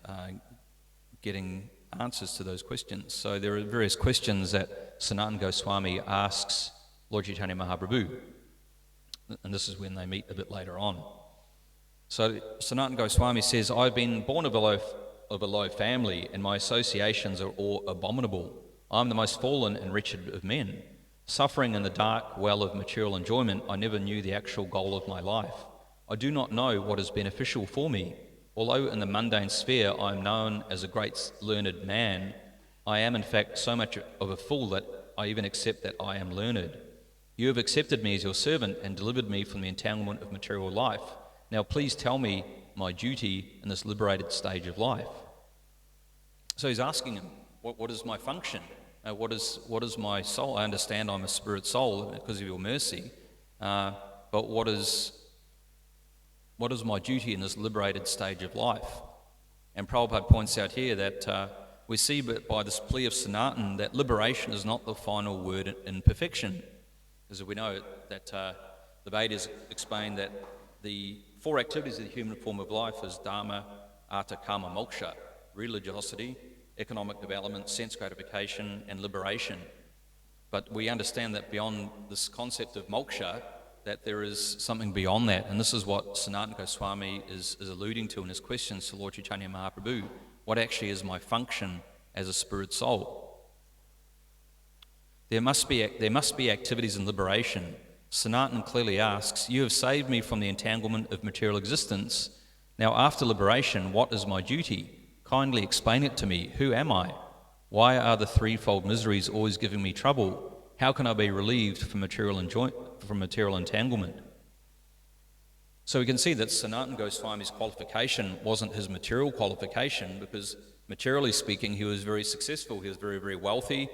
[SPEAKER 1] getting answers to those questions. So there are various questions that Sanatana Goswami asks Lord Caitanya Mahaprabhu, and this is when they meet a bit later on. So Sanatana Goswami says, "I've been born of a low family, and my associations are all abominable. I'm the most fallen and wretched of men. Suffering in the dark well of material enjoyment, I never knew the actual goal of my life. I do not know what is beneficial for me. Although in the mundane sphere I am known as a great learned man, I am in fact so much of a fool that I even accept that I am learned. You have accepted me as your servant and delivered me from the entanglement of material life. Now please tell me my duty in this liberated stage of life." So he's asking him, what is my function? What is my soul? I understand I'm a spirit soul because of your mercy, but what is my duty in this liberated stage of life? And Prabhupada points out here that we see by this plea of Sanatana that liberation is not the final word in perfection. Because we know that the Vedas explain that the four activities of the human form of life is dharma, artha, kama, moksha: religiosity, economic development, sense gratification, and liberation. But we understand that beyond this concept of moksha, that there is something beyond that. And this is what Sanatana Goswami is alluding to in his questions to Lord Chaitanya Mahaprabhu. What actually is my function as a spirit soul? There must be activities in liberation. Sanatana clearly asks, you have saved me from the entanglement of material existence. Now after liberation, what is my duty? Kindly explain it to me. Who am I? Why are the threefold miseries always giving me trouble? How can I be relieved from material entanglement? So we can see that Sanatana Goswami's qualification wasn't his material qualification, because materially speaking, he was very successful. He was very, very wealthy.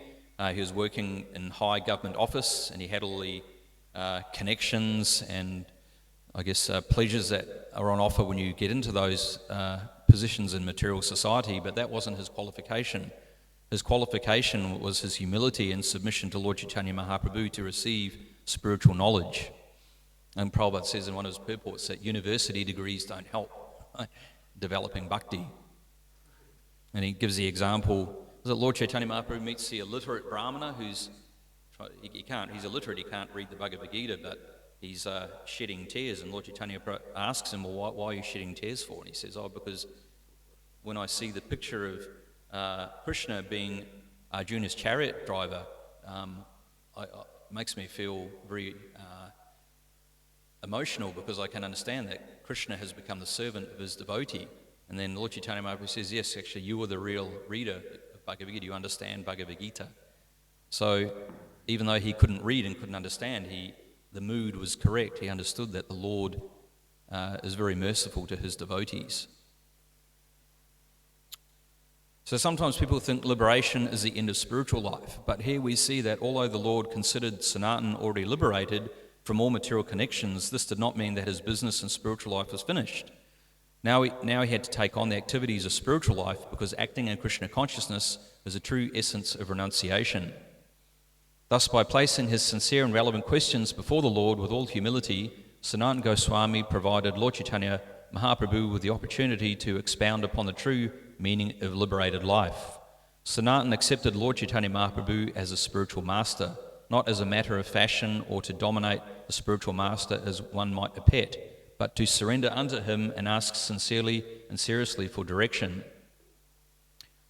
[SPEAKER 1] He was working in high government office, and he had all the connections and, I guess, pleasures that are on offer when you get into those positions in material society, but that wasn't his qualification. His qualification was his humility and submission to Lord Chaitanya Mahaprabhu to receive spiritual knowledge. And Prabhupada says in one of his purports that university degrees don't help developing bhakti. And he gives the example that Lord Chaitanya Mahaprabhu meets the illiterate brahmana he's illiterate, he can't read the Bhagavad Gita, but he's shedding tears, and Lord Chaitanya asks him, well, why are you shedding tears for? And he says, because when I see the picture of Krishna being Arjuna's chariot driver, it makes me feel very emotional, because I can understand that Krishna has become the servant of his devotee. And then Lord Chaitanya Mahaprabhu says, yes, actually you are the real reader of Bhagavad Gita, you understand Bhagavad Gita. So even though he couldn't read and couldn't understand, the mood was correct. He understood that the Lord is very merciful to his devotees. So sometimes people think liberation is the end of spiritual life, but here we see that although the Lord considered Sanatana already liberated from all material connections, this did not mean that his business and spiritual life was finished. Now he had to take on the activities of spiritual life, because acting in Krishna consciousness is a true essence of renunciation. Thus, by placing his sincere and relevant questions before the Lord with all humility, Sanatana Goswami provided Lord Chaitanya Mahaprabhu with the opportunity to expound upon the true meaning of liberated life. Sanatana accepted Lord Chaitanya Mahaprabhu as a spiritual master, not as a matter of fashion or to dominate the spiritual master as one might a pet, but to surrender unto him and ask sincerely and seriously for direction.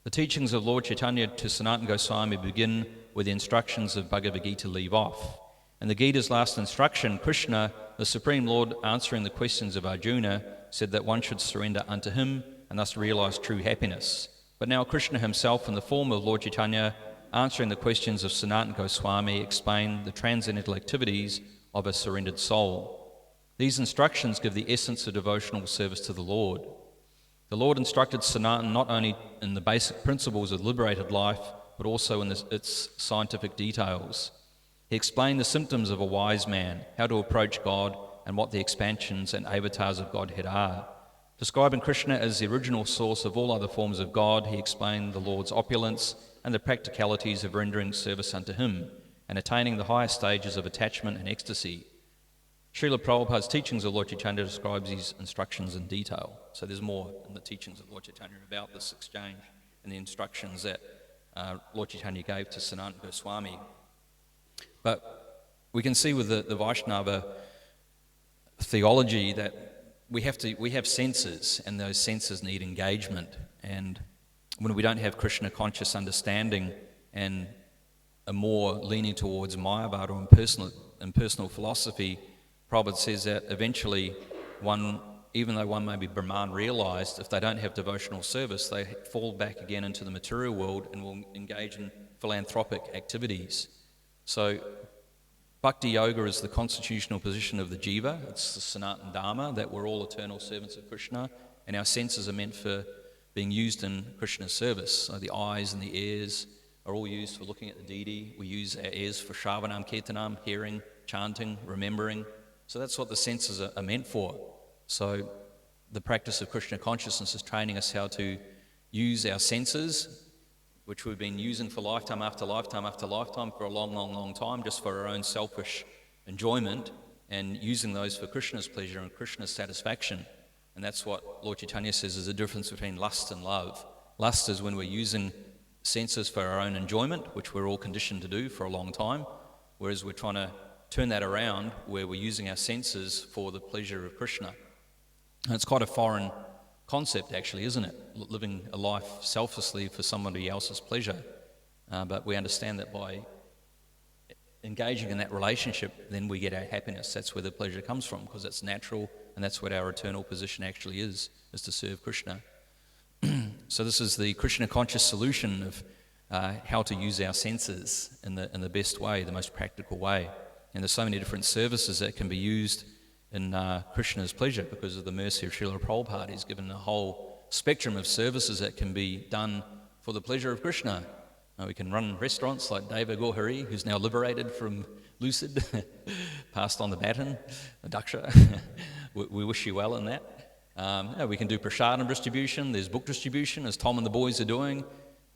[SPEAKER 1] The teachings of Lord Chaitanya to Sanatana Goswami begin where the instructions of Bhagavad Gita leave off. In the Gita's last instruction, Krishna, the Supreme Lord, answering the questions of Arjuna, said that one should surrender unto him and thus realize true happiness. But now Krishna himself, in the form of Lord Chaitanya, answering the questions of Sanatana Goswami, explained the transcendental activities of a surrendered soul. These instructions give the essence of devotional service to the Lord. The Lord instructed Sanatana not only in the basic principles of liberated life, but also in its scientific details. He explained the symptoms of a wise man, how to approach God, and what the expansions and avatars of Godhead are. Describing Krishna as the original source of all other forms of God, he explained the Lord's opulence and the practicalities of rendering service unto him and attaining the higher stages of attachment and ecstasy. Srila Prabhupada's teachings of Lord Chaitanya describes these instructions in detail. So there's more in the teachings of Lord Chaitanya about this exchange and the instructions that Lord Chaitanya gave to Sanatana Goswami. But we can see with the Vaishnava theology that we have senses, and those senses need engagement. And when we don't have Krishna conscious understanding and are more leaning towards Mayavada or impersonal philosophy, Prabhupada says that eventually one, even though one may be Brahman realized, if they don't have devotional service, they fall back again into the material world and will engage in philanthropic activities. So Bhakti Yoga is the constitutional position of the jiva. It's the Sanatana Dharma, that we're all eternal servants of Krishna, and our senses are meant for being used in Krishna's service. So the eyes and the ears are all used for looking at the deity. We use our ears for Shravanam, Kirtanam, hearing, chanting, remembering. So that's what the senses are meant for. So the practice of Krishna consciousness is training us how to use our senses, which we've been using for lifetime after lifetime after lifetime for a long, long, long time, just for our own selfish enjoyment, and using those for Krishna's pleasure and Krishna's satisfaction. And that's what Lord Chaitanya says is the difference between lust and love. Lust is when we're using senses for our own enjoyment, which we're all conditioned to do for a long time, whereas we're trying to turn that around where we're using our senses for the pleasure of Krishna. And it's quite a foreign concept, actually, isn't it? Living a life selflessly for somebody else's pleasure. But we understand that by engaging in that relationship, then we get our happiness. That's where the pleasure comes from, because it's natural, and that's what our eternal position actually is to serve Krishna. So this is the Krishna conscious solution of how to use our senses in the best way, the most practical way. And there's so many different services that can be used in Krishna's pleasure because of the mercy of Srila Prabhupada. He's given a whole spectrum of services that can be done for the pleasure of Krishna. We can run restaurants like Deva Gohari, who's now liberated from Lucid, passed on the baton, Daksha. We wish you well in that. We can do prasadam distribution, there's book distribution, as Tom and the boys are doing.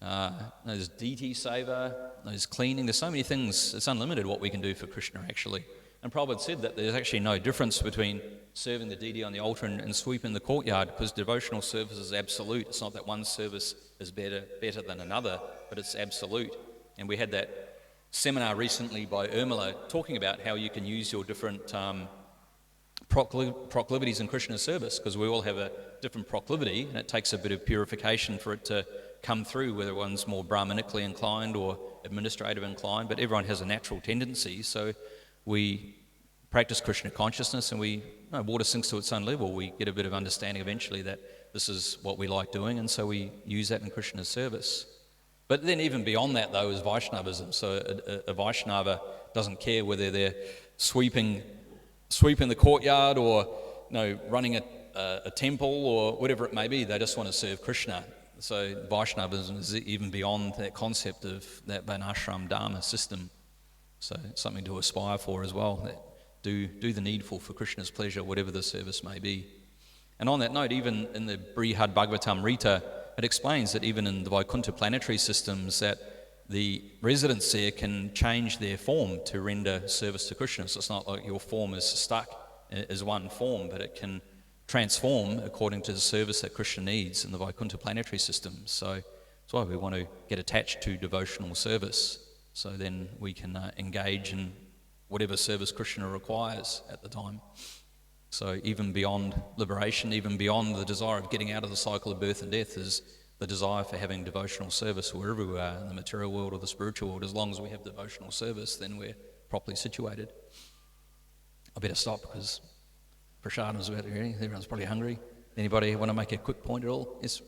[SPEAKER 1] There's DT Seva, there's cleaning, there's so many things. It's unlimited what we can do for Krishna, actually. And Prabhupada said that there's actually no difference between serving the deity on the altar and sweeping the courtyard, because devotional service is absolute. It's not that one service is better than another, but it's absolute. And we had that seminar recently by Urmila talking about how you can use your different proclivities in Krishna's service, because we all have a different proclivity, and it takes a bit of purification for it to come through, whether one's more brahmanically inclined or administrative inclined, but everyone has a natural tendency. So we practice Krishna consciousness, and water sinks to its own level. We get a bit of understanding eventually that this is what we like doing, and so we use that in Krishna's service. But then even beyond that, though, is Vaishnavism. So a Vaishnava doesn't care whether they're sweeping the courtyard or running a temple or whatever it may be. They just want to serve Krishna. So Vaishnavism is even beyond that concept of that Varnashram Dharma system. So it's something to aspire for as well, that do the needful for Krishna's pleasure, whatever the service may be. And on that note, even in the Brihad Bhagavatamrita, it explains that even in the Vaikuntha planetary systems, that the residents there can change their form to render service to Krishna. So it's not like your form is stuck as one form, but it can transform according to the service that Krishna needs in the Vaikuntha planetary system. So that's why we want to get attached to devotional service. So then we can engage in whatever service Krishna requires at the time. So even beyond liberation, even beyond the desire of getting out of the cycle of birth and death, is the desire for having devotional service wherever we are, in the material world or the spiritual world. As long as we have devotional service, then we're properly situated. I better stop because prasadam is about to ready. Everyone's probably hungry. Anybody want to make a quick point at all? Yes.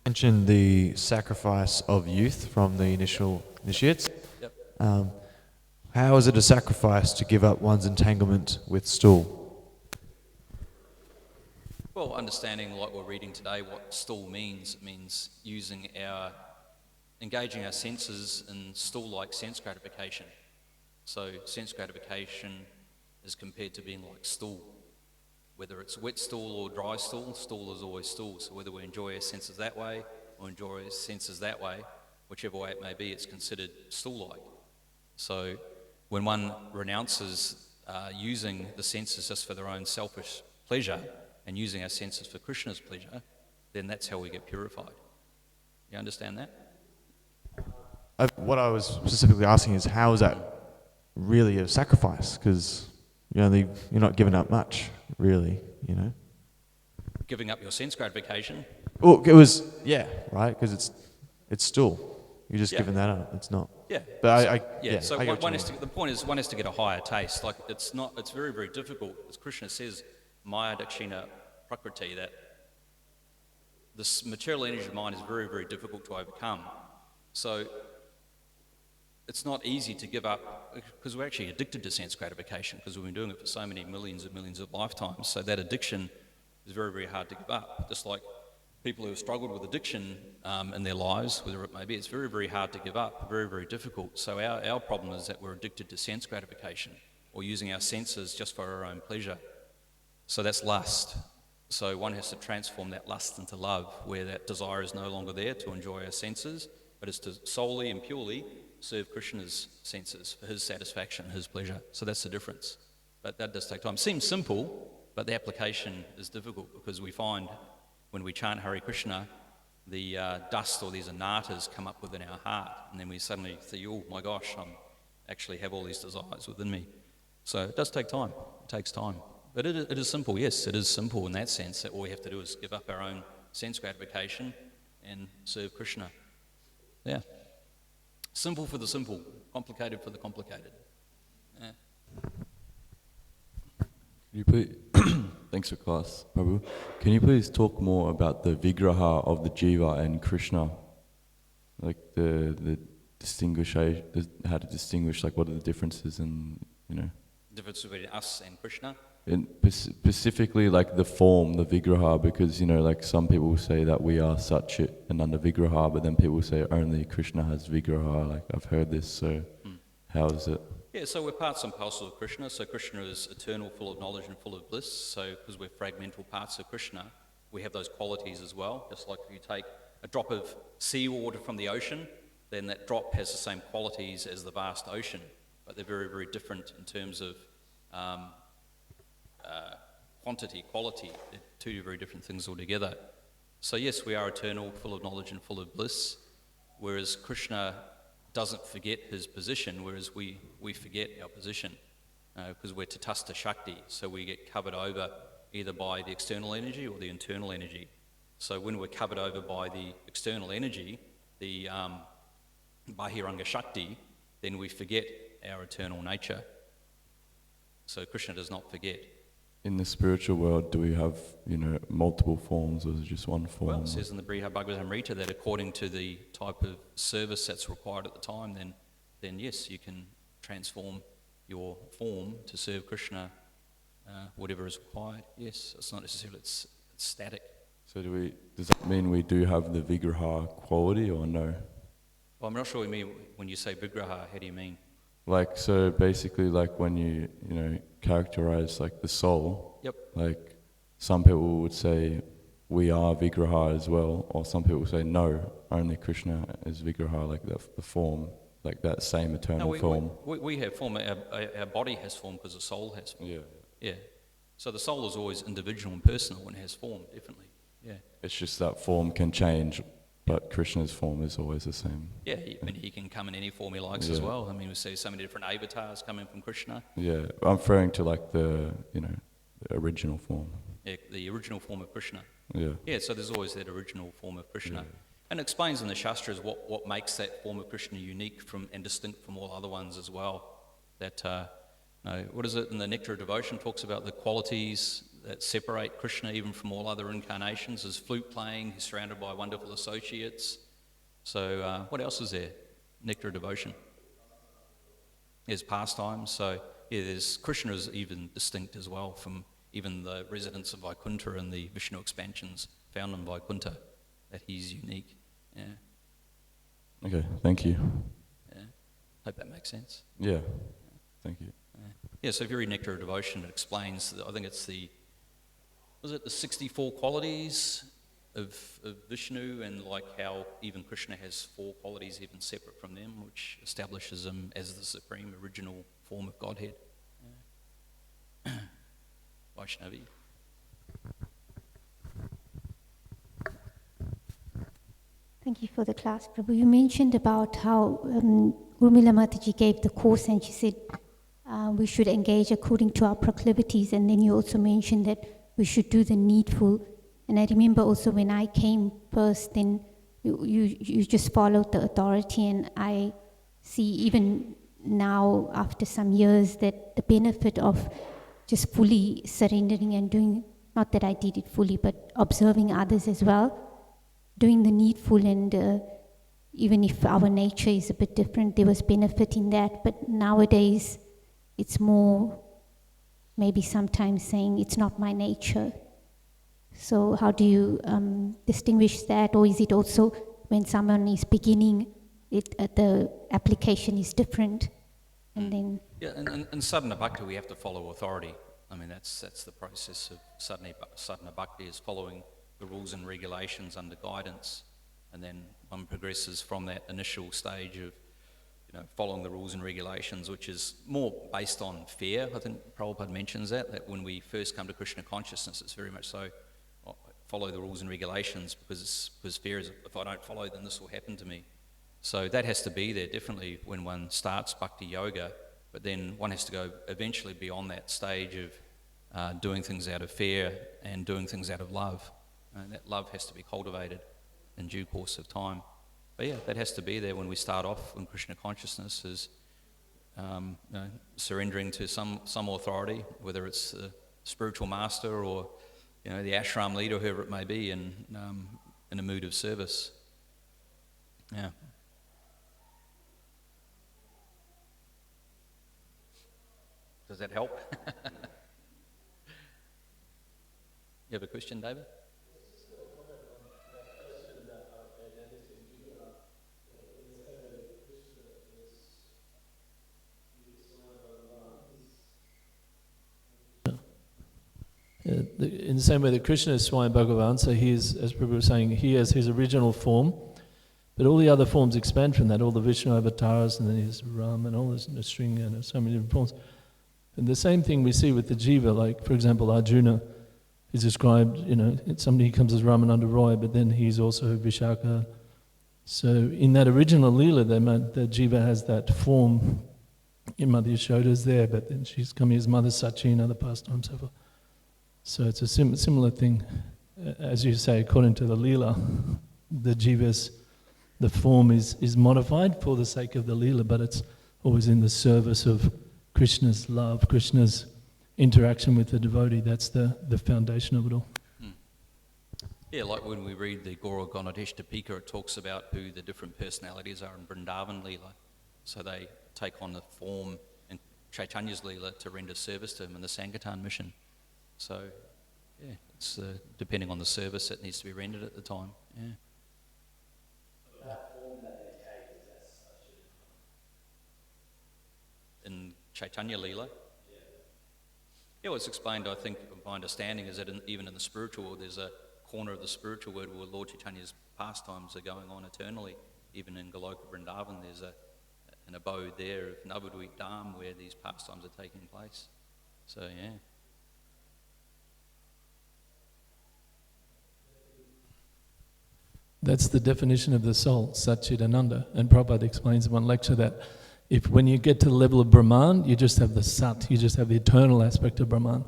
[SPEAKER 2] Mentioned the sacrifice of youth from the initial initiates.
[SPEAKER 1] Yep.
[SPEAKER 2] How is it a sacrifice to give up one's entanglement with stool?
[SPEAKER 1] Well, understanding, like we're reading today, what stool means. It means engaging our senses in stool-like sense gratification. So sense gratification is compared to being like stool. Whether it's wet stool or dry stool, stool is always stool. So whether we enjoy our senses that way or enjoy our senses that way, whichever way it may be, it's considered stool-like. So when one renounces using the senses just for their own selfish pleasure and using our senses for Krishna's pleasure, then that's how we get purified. You understand that?
[SPEAKER 2] What I was specifically asking is, how is that really a sacrifice? Because you're not giving up much, really,
[SPEAKER 1] Giving up your sense gratification.
[SPEAKER 2] Well, it was, right, because it's stool. You're just giving that up. It's not.
[SPEAKER 1] Yeah.
[SPEAKER 2] But
[SPEAKER 1] So the point is one has to get a higher taste. Like it's very, very difficult, as Krishna says, Maya Dakshina Prakriti, that this material energy of mind is very, very difficult to overcome. So it's not easy to give up, because we're actually addicted to sense gratification, because we've been doing it for so many millions and millions of lifetimes. So that addiction is very, very hard to give up. Just like people who have struggled with addiction in their lives, whether it may be, it's very, very hard to give up, very, very difficult. So our problem is that we're addicted to sense gratification, or using our senses just for our own pleasure. So that's lust. So one has to transform that lust into love, where that desire is no longer there to enjoy our senses, but it's to solely and purely serve Krishna's senses for his satisfaction, his pleasure. So that's the difference. But that does take time. Seems simple, but the application is difficult because we find when we chant Hare Krishna, the dust or these anatas come up within our heart, and then we suddenly think, oh my gosh, I actually have all these desires within me. So it does take time. It takes time. But it is simple, yes, it is simple in that sense that all we have to do is give up our own sense gratification and serve Krishna. Yeah. Simple for the simple, complicated for the complicated. Yeah.
[SPEAKER 3] Can you please, thanks for class, Prabhu. Can you please talk more about the vigraha of the jiva and Krishna? Like the how to distinguish, like what are the differences and, you know?
[SPEAKER 1] Difference between us and Krishna?
[SPEAKER 3] And specifically like the form, the vigraha, because, you know, like some people say that we are Satchit and under vigraha, but then people say only Krishna has vigraha. Like I've heard this, so how is it?
[SPEAKER 1] Yeah, so we're parts and parcel of Krishna. So Krishna is eternal, full of knowledge and full of bliss. So because we're fragmental parts of Krishna, we have those qualities as well. Just like if you take a drop of seawater from the ocean, then that drop has the same qualities as the vast ocean, but they're very, very different in terms of quantity, quality. They're two very different things altogether. So yes, we are eternal, full of knowledge and full of bliss, whereas Krishna doesn't forget his position, whereas we forget our position because we're tatastha shakti, so we get covered over either by the external energy or the internal energy. So when we're covered over by the external energy, the bahiranga shakti, then we forget our eternal nature. So Krishna does not forget.
[SPEAKER 3] In the spiritual world, do we have, you know, multiple forms, or is it just one form?
[SPEAKER 1] Well, it says in the Caitanya that according to the type of service that's required at the time, then yes, you can transform your form to serve Krishna, whatever is required. Yes, it's not necessarily it's static.
[SPEAKER 3] So does that mean we do have the vigraha quality or no?
[SPEAKER 1] Well, I'm not sure what you mean when you say vigraha. How do you mean?
[SPEAKER 3] Like, so basically, like when you know, characterize like the soul,
[SPEAKER 1] Yep.
[SPEAKER 3] like some people would say we are vigraha as well, or some people say no, only Krishna is vigraha, like the form, like that same eternal form.
[SPEAKER 1] We have form. Our body has form because the soul has form.
[SPEAKER 3] Yeah.
[SPEAKER 1] Yeah. So the soul is always individual and personal and has form, definitely. Yeah.
[SPEAKER 3] It's just that form can change, but Krishna's form is always the same.
[SPEAKER 1] Yeah, he can come in any form he likes as well. I mean, we see so many different avatars coming from Krishna.
[SPEAKER 3] Yeah, I'm referring to like the original form.
[SPEAKER 1] Yeah, the original form of Krishna.
[SPEAKER 3] Yeah.
[SPEAKER 1] Yeah, so there's always that original form of Krishna. Yeah. And it explains in the Shastras what makes that form of Krishna unique and distinct from all other ones as well. That, what is it in the Nectar of Devotion talks about the qualities that separate Krishna even from all other incarnations. His flute playing, he's surrounded by wonderful associates. So what else is there? Nectar of Devotion. There's pastimes. So yeah, Krishna is even distinct as well from even the residents of Vaikuntha and the Vishnu expansions found in Vaikuntha, that he's unique. Yeah.
[SPEAKER 3] Okay, thank you.
[SPEAKER 1] Yeah. Hope that makes sense.
[SPEAKER 3] Yeah, thank you.
[SPEAKER 1] Yeah, so if you read Nectar of Devotion, it explains, I think it's the 64 qualities of Vishnu, and like how even Krishna has 4 qualities even separate from them, which establishes him as the supreme original form of Godhead. Yeah. Vaishnavi.
[SPEAKER 4] Thank you for the class, Prabhu. You mentioned about how Urmila Mataji gave the course and she said we should engage according to our proclivities, and then you also mentioned that we should do the needful. And I remember also when I came first, then you just followed the authority, and I see even now after some years that the benefit of just fully surrendering and doing, not that I did it fully, but observing others as well, doing the needful, and even if our nature is a bit different, there was benefit in that. But nowadays, it's more maybe sometimes saying it's not my nature. So how do you distinguish that? Or is it also when someone is beginning, the application is different? And then...
[SPEAKER 1] Yeah, in sadhana bhakti we have to follow authority. I mean, that's the process of sadhana bhakti, is following the rules and regulations under guidance, and then one progresses from that initial stage of following the rules and regulations, which is more based on fear. I think Prabhupada mentions that when we first come to Krishna consciousness, it's very much so, follow the rules and regulations, because fear is, if I don't follow, then this will happen to me. So that has to be there definitely when one starts bhakti yoga, but then one has to go eventually beyond that stage of doing things out of fear and doing things out of love. And that love has to be cultivated in due course of time. But yeah, that has to be there when we start off in Krishna consciousness, is surrendering to some authority, whether it's the spiritual master or the ashram leader, whoever it may be, in a mood of service. Yeah. Does that help? You have a question, David?
[SPEAKER 5] In the same way that Krishna is Swayam Bhagavan, so he is, as Prabhu was saying, he has his original form, but all the other forms expand from that, all the Vishnu avatars, and then his Ram, and all this string, and so many different forms. And the same thing we see with the jiva, like, for example, Arjuna is described, somebody comes as Ramananda Roy, but then he's also Vishaka. So in that original Leela, the jiva has that form. In Madhya Yashoda's there, but then she's coming as Mother Sachi and other pastimes, so forth. So it's a similar thing, as you say, according to the Leela, the jivas, the form is modified for the sake of the Leela, but it's always in the service of Krishna's love, Krishna's interaction with the devotee. That's the foundation of it all.
[SPEAKER 1] Yeah, like when we read the Gaura Ganadesh Dipika, it talks about who the different personalities are in Vrindavan Leela. So they take on the form in Chaitanya's Leela to render service to him in the Sankirtan mission. So, yeah, it's depending on the service that needs to be rendered at the time. Yeah. So that form that they take, is that such in Chaitanya Leela? Yeah, well, it's explained, I think, my understanding is that even in the spiritual world, there's a corner of the spiritual world where Lord Chaitanya's pastimes are going on eternally. Even in Goloka Vrindavan, there's an abode there of Navadvip Dham where these pastimes are taking place. So, yeah.
[SPEAKER 5] That's the definition of the soul, Satchidananda. And Prabhupada explains in one lecture that when you get to the level of Brahman, you just have the Sat, you just have the eternal aspect of Brahman.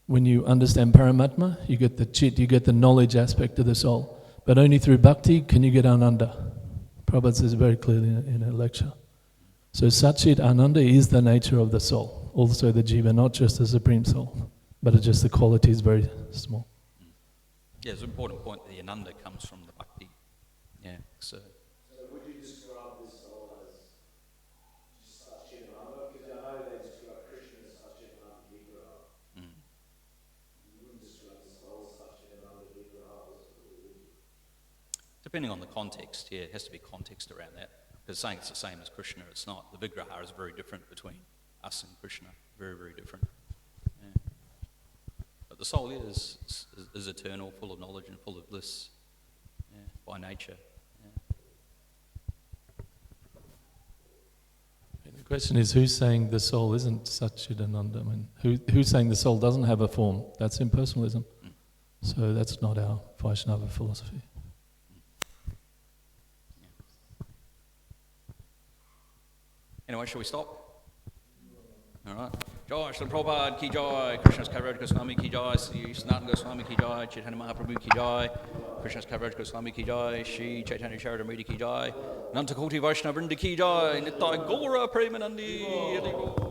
[SPEAKER 5] When you understand Paramatma, you get the Chit, you get the knowledge aspect of the soul. But only through bhakti can you get Ananda. Prabhupada says very clearly in a lecture. So Satchit Ananda is the nature of the soul, also the jiva, not just the supreme soul, but it's just the quality is very small.
[SPEAKER 1] Yeah, it's an important point that the Ananda comes from the bhakti. Yeah, so
[SPEAKER 6] would you describe this soul as just Satchidananda? Because I know they describe Krishna as Satchidananda Vigraha. You wouldn't describe the soul as Satchidananda Vigraha, would you?
[SPEAKER 1] depending on the context, yeah, it has to be context around that. Because saying it's the same as Krishna, it's not. The Vigraha is very different between us and Krishna. Very, very different. Yeah. But the soul is eternal, full of knowledge and full of bliss, yeah, by nature.
[SPEAKER 5] The question is, who's saying the soul isn't Satchidananda? I mean, who's saying the soul doesn't have a form? That's impersonalism. So that's not our Vaishnava philosophy.
[SPEAKER 1] Anyway, shall we stop? All right. Jai Shri Prabhupada ki jai, Krishna's Kaviraj Goswami ki jai, Sri Sanatana Goswami ki jai, Chaitanya Mahaprabhu ki jai, Krishna's Kaviraj Goswami ki jai, Shri Caitanya Caritamrita ki jai, Nantakoti Vaishnava Vrinda ki jai, Nittai Gaura Premanandi.